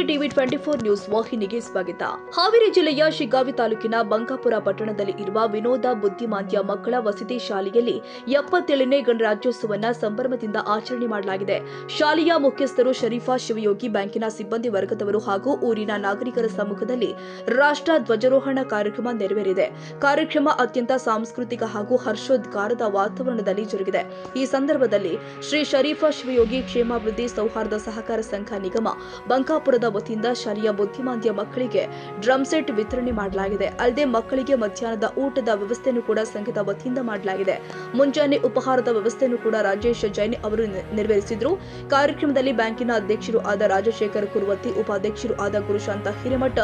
TV 24 news ವಾಹಿನಿಗೆ ಸ್ವಾಗತ. ಹಾವೇರಿ ಜಿಲ್ಲೆಯ ಶಿಗ್ಗಾವಿ ತಾಲೂಕಿನ ಬಂಕಾಪುರ ಪಟ್ಟಣದಲ್ಲಿ ಇರುವ ವಿನೋದ ಬುದ್ಧಿಮಾಂದ್ಯ ಮಕ್ಕಳ ವಸತಿ ಶಾಲೆಯಲ್ಲಿ 77ನೇ ಗಣರಾಜ್ಯೋತ್ಸವವನ್ನು ಸಂಭ್ರಮದಿಂದ ಆಚರಣೆ ಮಾಡಲಾಗಿದೆ. ಶಾಲೆಯ ಮುಖ್ಯಸ್ಥರು ಶರೀಫಾ ಶಿವಯೋಗಿ, ಬ್ಯಾಂಕಿನ ಸಿಬ್ಬಂದಿ ವರ್ಗದವರು ಹಾಗೂ ಊರಿನ ನಾಗರಿಕರ ಸಮ್ಮುಖದಲ್ಲಿ ರಾಷ್ಟ್ರ ಧ್ವಜಾರೋಹಣ ಕಾರ್ಯಕ್ರಮ ನೆರವೇರಿದೆ. ಕಾರ್ಯಕ್ರಮ ಅತ್ಯಂತ ಸಾಂಸ್ಕೃತಿಕ ಹಾಗೂ ಹರ್ಷೋದ್ಗಾರದ ವಾತಾವರಣದಲ್ಲಿ ಜರುಗಿದೆ. ಈ ಸಂದರ್ಭದಲ್ಲಿ ಶ್ರೀ ಶರೀಫಾ ಶಿವಯೋಗಿ ಕ್ಷೇಮಾಭಿವೃದ್ಧಿ ಸೌಹಾರ್ದ ಸಹಕಾರ ಸಂಘ ನಿಗಮ ಬಂಕಾಪುರದ ವತಿಯಿಂದ ಶಾಲೆಯ ಬುದ್ಧಿಮಾಂದ್ಯ ಮಕ್ಕಳಿಗೆ ಡ್ರಮ್ ಸೆಟ್ ವಿತರಣೆ ಮಾಡಲಾಗಿದೆ. ಅಲ್ಲದೆ ಮಕ್ಕಳಿಗೆ ಮಧ್ಯಾಹ್ನದ ಊಟದ ವ್ಯವಸ್ಥೆಯನ್ನು ಕೂಡ ಸಂಘದ ವತಿಯಿಂದ ಮಾಡಲಾಗಿದೆ. ಮುಂಜಾನೆ ಉಪಹಾರದ ವ್ಯವಸ್ಥೆಯನ್ನು ಕೂಡ ರಾಜೇಶ್ ಜೈನ್ ಅವರು ನೆರವೇರಿಸಿದರು. ಕಾರ್ಯಕ್ರಮದಲ್ಲಿ ಬ್ಯಾಂಕಿನ ಅಧ್ಯಕ್ಷರು ಆದ ರಾಜಶೇಖರ್ ಕುರುವತ್ತಿ, ಉಪಾಧ್ಯಕ್ಷರು ಆದ ಗುರುಶಾಂತ ಹಿರೇಮಠ,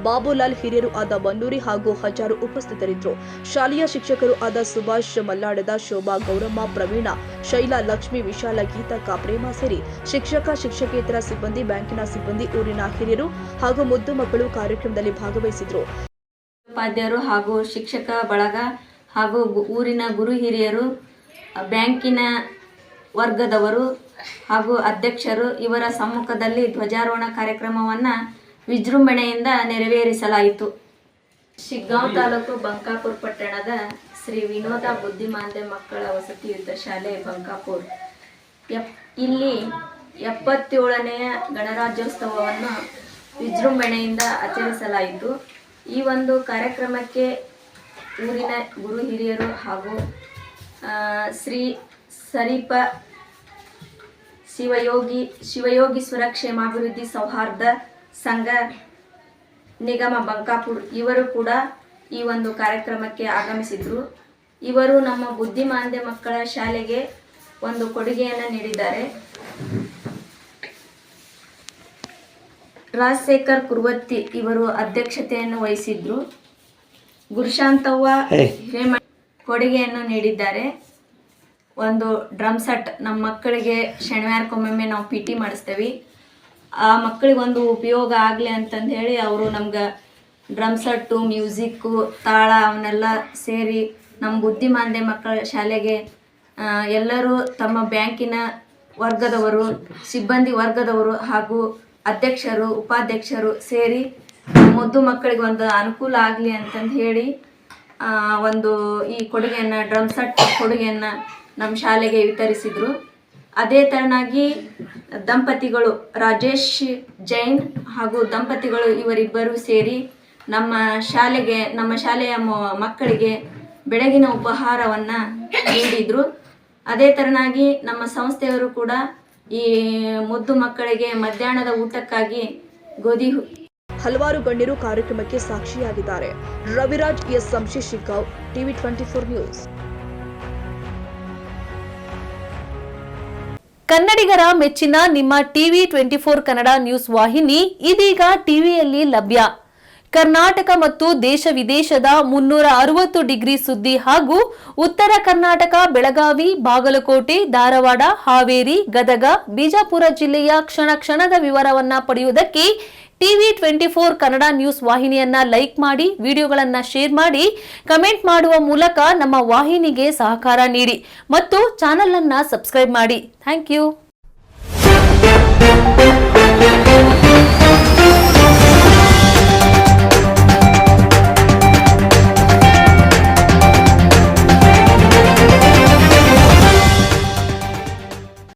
ಬಾಬುಲಾಲ್, ಹಿರಿಯರು ಆದ ಬನ್ನೂರಿ ಹಾಗೂ ಹಜಾರು ಉಪಸ್ಥಿತರಿದ್ದರು. ಶಾಲೆಯ ಶಿಕ್ಷಕರು ಆದ ಸುಭಾಷ್ ಮಲ್ಲಾಡದ, ಶೋಭಾ, ಗೌರಮ್ಮ, ಪ್ರವೀಣ, ಶೈಲಾ, ಲಕ್ಷ್ಮಿ, ವಿಶಾಲ, ಗೀತಕ್ಕ, ಪ್ರೇಮ ಸೇರಿ ಶಿಕ್ಷಕ ಶಿಕ್ಷಕೇತರ ಸಿಬ್ಬಂದಿ, ಬ್ಯಾಂಕಿನ ಸಿಬ್ಬಂದಿ, ಊರಿನ ಹಿರಿಯರು ಹಾಗೂ ಮುದ್ದು ಮಕ್ಕಳು ಕಾರ್ಯಕ್ರಮದಲ್ಲಿ ಭಾಗವಹಿಸಿದರು. ಉಪಾಧ್ಯಾಯರು ಹಾಗೂ ಶಿಕ್ಷಕ ಬಳಗ ಹಾಗೂ ಊರಿನ ಗುರು ಹಿರಿಯರು, ಬ್ಯಾಂಕಿನ ವರ್ಗದವರು ಹಾಗೂ ಅಧ್ಯಕ್ಷರು ಇವರ ಸಮ್ಮುಖದಲ್ಲಿ ಧ್ವಜಾರೋಹಣ ಕಾರ್ಯಕ್ರಮವನ್ನು ವಿಜೃಂಭಣೆಯಿಂದ ನೆರವೇರಿಸಲಾಯಿತು. ಶಿಗ್ಗಾಂವ್ ತಾಲೂಕು ಬಂಕಾಪುರ ಪಟ್ಟಣದ ಶ್ರೀ ವಿನೋದ ಬುದ್ಧಿಮಾಂದ್ಯ ಮಕ್ಕಳ ವಸತಿಯುತ ಶಾಲೆ ಬಂಕಾಪುರ ಇಲ್ಲಿ 77ನೇ ಗಣರಾಜ್ಯೋತ್ಸವವನ್ನು ವಿಜೃಂಭಣೆಯಿಂದ ಆಚರಿಸಲಾಯಿತು. ಈ ಒಂದು ಕಾರ್ಯಕ್ರಮಕ್ಕೆ ಊರಿನ ಗುರು ಹಿರಿಯರು ಹಾಗೂ ಶ್ರೀ ಶರೀಫಾ ಶಿವಯೋಗೀಶ್ವರ ಕ್ಷೇಮಾಭಿವೃದ್ಧಿ ಸೌಹಾರ್ದ ಸಂಘ ನಿಗಮ ಬಂಕಾಪುರ ಇವರು ಕೂಡ ಈ ಒಂದು ಕಾರ್ಯಕ್ರಮಕ್ಕೆ ಆಗಮಿಸಿದ್ರು. ಇವರು ನಮ್ಮ ಬುದ್ಧಿಮಾಂದ್ಯ ಮಕ್ಕಳ ಶಾಲೆಗೆ ಒಂದು ಕೊಡುಗೆಯನ್ನು ನೀಡಿದ್ದಾರೆ. ರಾಜಶೇಖರ್ ಕುರುವತ್ತಿ ಇವರು ಅಧ್ಯಕ್ಷತೆಯನ್ನು ವಹಿಸಿದ್ರು. ಗುರುಶಾಂತವ್ವ ಹಿರೇಮಠ ಕೊಡುಗೆಯನ್ನು ನೀಡಿದ್ದಾರೆ. ಒಂದು ಡ್ರಮ್ ಸೆಟ್ ನಮ್ಮ ಮಕ್ಕಳಿಗೆ ಶನಿವಾರಕ್ಕೊಮ್ಮೆ ನಾವು PT ಮಾಡಿಸ್ತೇವೆ. ಆ ಮಕ್ಕಳಿಗೆ ಒಂದು ಉಪಯೋಗ ಆಗಲಿ ಅಂತಂದು ಹೇಳಿ ಅವರು ನಮ್ಗೆ ಡ್ರಮ್ ಸೆಟ್ಟು, ಮ್ಯೂಸಿಕ್ಕು, ತಾಳ ಅವನ್ನೆಲ್ಲ ಸೇರಿ ನಮ್ಮ ಬುದ್ಧಿಮಾಂದ್ಯ ಮಕ್ಕಳ ಶಾಲೆಗೆ ಎಲ್ಲರೂ ತಮ್ಮ ಬ್ಯಾಂಕಿನ ವರ್ಗದವರು, ಸಿಬ್ಬಂದಿ ವರ್ಗದವರು ಹಾಗೂ ಅಧ್ಯಕ್ಷರು, ಉಪಾಧ್ಯಕ್ಷರು ಸೇರಿ ಮುದ್ದು ಮಕ್ಕಳಿಗೆ ಒಂದು ಅನುಕೂಲ ಆಗಲಿ ಅಂತಂದು ಹೇಳಿ ಒಂದು ಈ ಕೊಡುಗೆಯನ್ನು, ಡ್ರಮ್ ಸೆಟ್ ಕೊಡುಗೆಯನ್ನು ನಮ್ಮ ಶಾಲೆಗೆ ವಿತರಿಸಿದರು. ಅದೇ ಥರನಾಗಿ ದಂಪತಿಗಳು ರಾಜೇಶ್ ಜೈನ್ ಹಾಗೂ ದಂಪತಿಗಳು ಇವರಿಬ್ಬರು ಸೇರಿ ನಮ್ಮ ಶಾಲೆಯ ಮಕ್ಕಳಿಗೆ ಬೆಳಗಿನ ಉಪಹಾರವನ್ನು ನೀಡಿದರು. ಅದೇ ಥರನಾಗಿ ನಮ್ಮ ಸಂಸ್ಥೆಯವರು ಕೂಡ ಈ ಮುದ್ದು ಮಕ್ಕಳಿಗೆ ಮಧ್ಯಾಹ್ನದ ಊಟಕ್ಕಾಗಿ ಗೋಧಿ. ಹಲವಾರು ಗಣ್ಯರು ಕಾರ್ಯಕ್ರಮಕ್ಕೆ ಸಾಕ್ಷಿಯಾಗಿದ್ದಾರೆ. Raviraj S Samshi, Shiggaon, TV 24 news. ಕನ್ನಡಿಗರ ಮೆಚ್ಚಿನ ನಿಮ್ಮ ಟಿವಿ 24 ಕನ್ನಡ ನ್ಯೂಸ್ ವಾಹಿನಿ ಇದೀಗ ಟಿವಿಯಲ್ಲಿ ಲಭ್ಯ. ಕರ್ನಾಟಕ ಮತ್ತು ದೇಶ ವಿದೇಶದ 360 ಡಿಗ್ರಿ ಸುದ್ದಿ ಹಾಗೂ ಉತ್ತರ ಕರ್ನಾಟಕ, ಬೆಳಗಾವಿ, ಬಾಗಲಕೋಟೆ, ಧಾರವಾಡ, ಹಾವೇರಿ, ಗದಗ, ಬಿಜಾಪುರ ಜಿಲ್ಲೆಯ ಕ್ಷಣ ಕ್ಷಣದ ವಿವರವನ್ನ ಪಡೆಯುವುದಕ್ಕೆ ಟಿವಿ 24 ಕನ್ನಡ ನ್ಯೂಸ್ ವಾಹಿನಿಯನ್ನ ಲೈಕ್ ಮಾಡಿ, ವಿಡಿಯೋಗಳನ್ನ ಶೇರ್ ಮಾಡಿ, ಕಮೆಂಟ್ ಮಾಡುವ ಮೂಲಕ ನಮ್ಮ ವಾಹಿನಿಗೆ ಸಹಕಾರ ನೀಡಿ ಮತ್ತು ಚಾನೆಲ್ ಅನ್ನ ಸಬ್ಸ್ಕ್ರೈಬ್ ಮಾಡಿ. Thank you.